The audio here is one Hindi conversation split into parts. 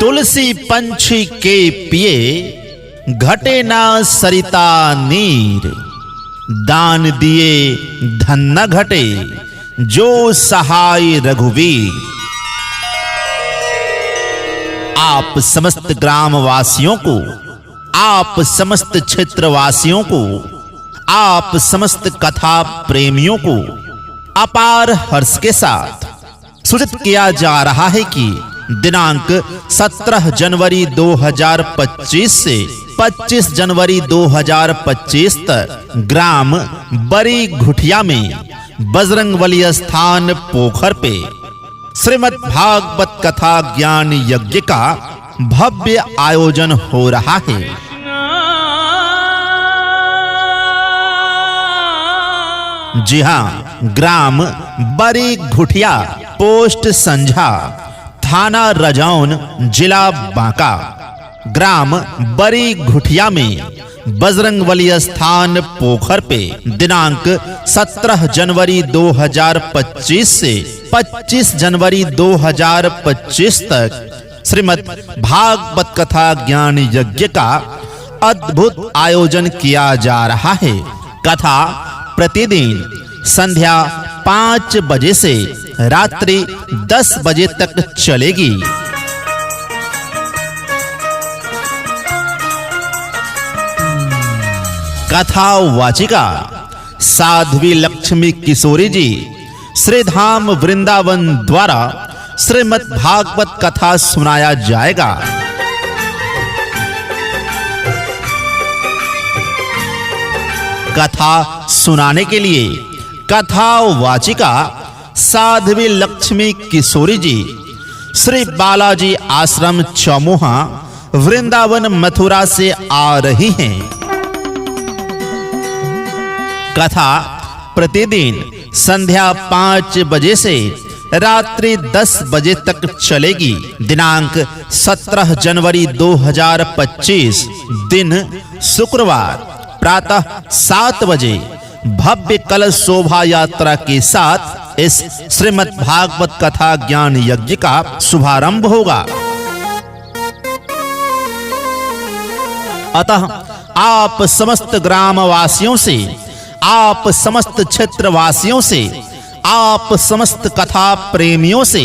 तुलसी पंछी के पिए घटे ना सरिता नीर। दान दिए धन न घटे जो सहाय रघुवीर। आप समस्त ग्रामवासियों को, आप समस्त क्षेत्रवासियों को, आप समस्त कथा प्रेमियों को अपार हर्ष के साथ सूचित किया जा रहा है कि दिनांक 17 जनवरी 2025 से 25 जनवरी 2025 तक ग्राम बड़ी घुटिया में बजरंगबली स्थान पोखर पे श्रीमद् भागवत कथा ज्ञान यज्ञ का भव्य आयोजन हो रहा है। जी हां, ग्राम बड़ी घुटिया, पोस्ट संझा, थाना रजौन, जिला बांका। ग्राम बड़ी घुटिया में बजरंगबली स्थान पोखर पे दिनांक 17 जनवरी 2025 से 25 जनवरी 2025 तक श्रीमद् भागवत कथा ज्ञान यज्ञ का अद्भुत आयोजन किया जा रहा है। कथा प्रतिदिन संध्या 5 बजे से रात्रि 10 बजे तक चलेगी। कथा वाचिका साध्वी लक्ष्मी किशोरी जी, श्री धाम वृंदावन द्वारा श्रीमद् भागवत कथा सुनाया जाएगा। कथा सुनाने के लिए कथा वाचिका साध्वी लक्ष्मी किशोरी जी श्री बालाजी आश्रम चौमुहा, वृंदावन मथुरा से आ रही हैं। कथा प्रतिदिन संध्या 5 बजे से रात्रि 10 बजे तक चलेगी। दिनांक 17 जनवरी 2025 दिन शुक्रवार प्रातः 7 बजे भव्य कलश शोभा यात्रा के साथ इस श्रीमद् भागवत कथा ज्ञान यज्ञ का शुभारंभ होगा। अतः आप समस्त ग्रामवासियों से, आप समस्त क्षेत्रवासियों से, आप समस्त कथा प्रेमियों से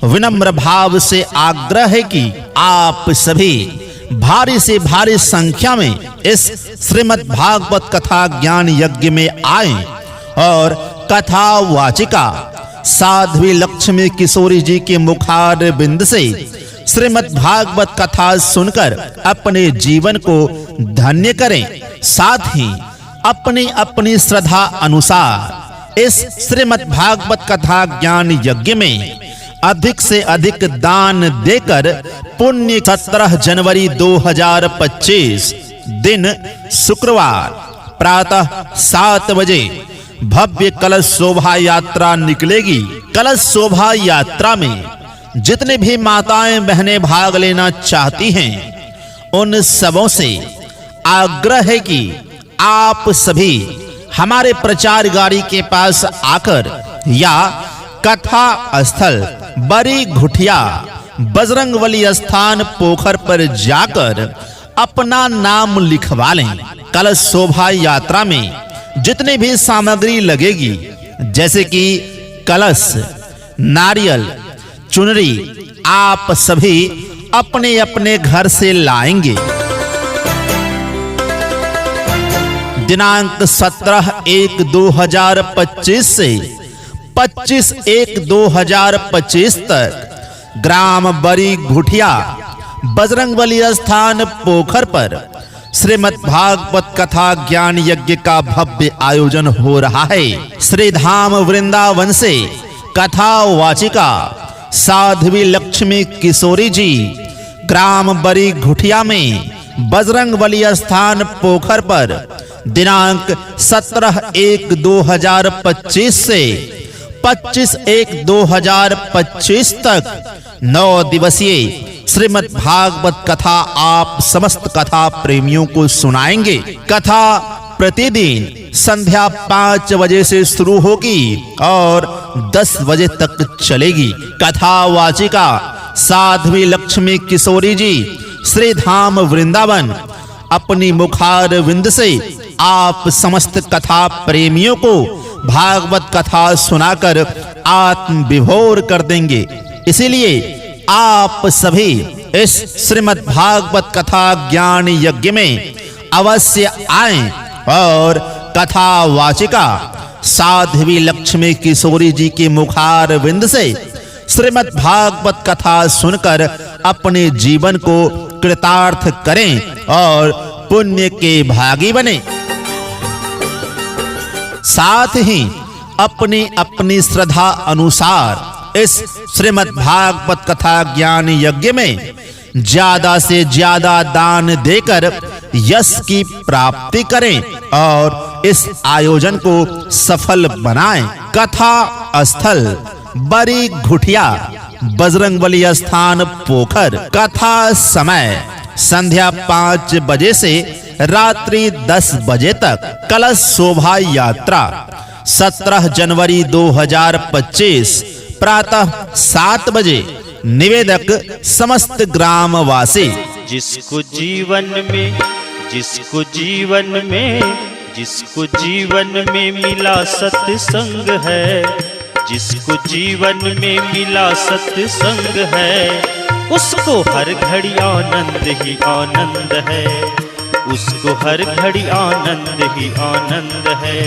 विनम्र भाव से आग्रह है कि आप सभी भारी से भारी संख्या में इस श्रीमद् भागवत कथा ज्ञान यज्ञ में आएं और कथा वाचिका साध्वी लक्ष्मी किशोरी जी के मुखार बिंद से श्रीमद् भागवत कथा सुनकर अपने जीवन को धन्य करें। साथ ही अपनी अपनी श्रद्धा अनुसार इस श्रीमद् भागवत कथा ज्ञान यज्ञ में अधिक से अधिक दान देकर पुण्य 17 जनवरी 2025 दिन शुक्रवार प्रातः 7 बजे भव्य कलश शोभा यात्रा निकलेगी। कलश शोभा यात्रा में जितने भी माताएं बहनें भाग लेना चाहती हैं, उन सबों से आग्रह है कि आप सभी हमारे प्रचार गाड़ी के पास आकर या कथा स्थल बड़ी घुटिया बजरंगबली स्थान पोखर पर जाकर अपना नाम लिखवा लें। कलश शोभा यात्रा में जितने भी सामग्री लगेगी, जैसे कि कलश, नारियल, चुनरी, आप सभी अपने अपने घर से लाएंगे। दिनांक 17/1/2025 से 25/1/2025 तक ग्राम बड़ी घुटिया बजरंगबली स्थान पोखर पर श्रीमद् भागवत कथा ज्ञान यज्ञ का भव्य आयोजन हो रहा है। श्री धाम वृंदावन से कथा वाचिका साध्वी लक्ष्मी किशोरी जी ग्राम बड़ी घुटिया में बजरंगबली स्थान पोखर पर दिनांक 17/1/2025 से 25/1/2025 तक 9 दिवसीय श्रीमद् भागवत कथा आप समस्त कथा प्रेमियों को सुनाएंगे। कथा प्रतिदिन संध्या 5 बजे से शुरू होगी और 10 बजे तक चलेगी। कथा वाचिका साध्वी लक्ष्मी किशोरी जी श्री धाम वृंदावन अपनी मुखार विंद से आप समस्त कथा प्रेमियों को भागवत कथा सुनाकर आत्म विभोर कर देंगे। इसीलिए आप सभी इस श्रीमद् भागवत कथा ज्ञान यज्ञ में अवश्य आएं और कथा वाचिका साध्वी लक्ष्मी किशोरी जी के मुखार विंद से श्रीमद् भागवत कथा सुनकर अपने जीवन को कृतार्थ करें और पुण्य के भागी बने। साथ ही अपनी अपनी श्रद्धा अनुसार इस श्रीमद् भागवत कथा ज्ञान यज्ञ में ज्यादा से ज्यादा दान देकर यश की प्राप्ति करें और इस आयोजन को सफल बनाएं। कथा स्थल बड़ी घुटिया बजरंगबली स्थान पोखर। कथा समय संध्या 5 बजे से रात्रि 10 बजे तक। कलश शोभा यात्रा 17 जनवरी 2025 प्रातः 7 बजे। निवेदक समस्त ग्रामवासी। जिसको जीवन में मिला सत्संग है, जिसको जीवन में मिला सत्संग है, उसको हर घड़ी आनंद ही आनंद है, उसको हर घड़ी आनंद ही आनंद है।